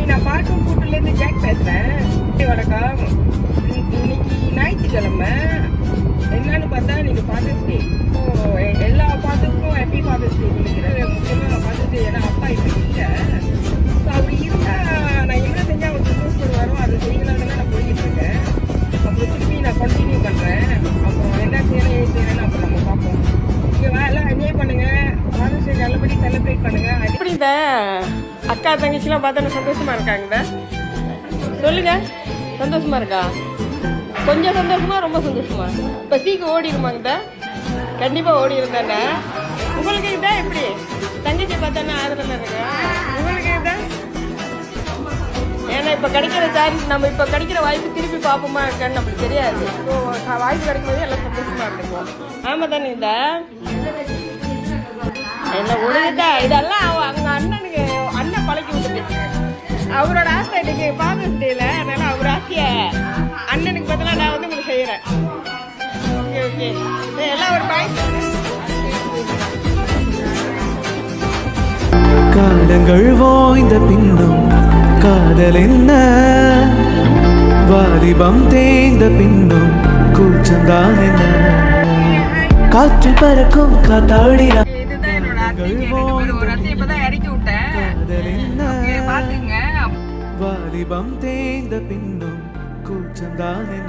நான் பாட்டும் கூட்டுலேருந்து ஜாக் பேசுகிறேன். வணக்கம். இன்னைக்கு ஞாயிற்றுக்கிழமை என்னன்னு பார்த்தா இன்னைக்கு ஃபாதர்ஸ் டே. ஸோ எல்லா ஃபாதர்ஸ்க்கும் ஹாப்பி ஃபாதர்ஸ் டே நினைக்கிறேன். முக்கியமாக ஃபாதர்ஸ் டே ஏன்னா அப்பா இப்போ இல்லை. ஸோ அப்படி இருந்தால் நான் என்ன செஞ்சால் அவங்க சந்தோஷப்படுவாரோ அதை செய்யலாம்னு நான் போய்கிட்டு இருக்கேன். அப்புறம் திருப்பி நான் கண்டினியூ பண்ணுறேன். அப்புறம் என்ன செய்யணும் ஏன் செய்யணும்னு அப்புறம் நம்ம பார்ப்போம். ஓகேவா? எல்லாம் என்ஜாய் பண்ணுங்கள். ஃபாதர்ஸ் டே நல்லபடி செலிப்ரேட் பண்ணுங்கள். எப்படி இந்த அக்கா தங்கச்சிலாம் பார்த்தா சந்தோஷமா இருக்காங்க? சொல்லுங்க, சந்தோஷமா இருக்கா? கொஞ்சம் சந்தோஷமா, ரொம்ப சந்தோஷமா? இப்போ சீக்கு ஓடிடுமாங்க? கண்டிப்பாக ஓடி இருந்தானே. உங்களுக்கு இதுதான் எப்படி தங்கச்சி பார்த்தானே ஆறுதல் இருக்கு. உங்களுக்கு இதுதான் ஏன்னா இப்போ கிடைக்கிற சான்ஸ், நம்ம இப்போ கிடைக்கிற வாய்ப்பு திருப்பி பார்ப்போமா இருக்கான்னு நம்மளுக்கு தெரியாது. ஸோ வாய்ப்பு கிடைக்கும்போது எல்லாம் சந்தோஷமா இருந்துக்குவோம். ஆமாம் தானே? இந்த என்ன ஒழுங்குதா இதெல்லாம் அவங்க அண்ணன் பழக்கி விட்டுது. அவரோட ஆசை இன்னைக்கு ஃபாதர்ஸ் டேல, அதனால அவர் ஆசையை அண்ணனுக்கு பதிலாக நான் வந்து உங்களுக்கு செய்கிறேன். ஓகே ஓகே, எல்லாம் ஒரு பாய். காலங்கள் ஓய்ந்த பின்னும் காதல் என்ன, வாலிபம் தேய்ந்த பின்னும் கூச்சம்தான் என்ன, காற்று பறக்கும் காத்தாடினா வாலிபம் தேய்ந்த பின்னும் கூச்சம்தான் என்ன.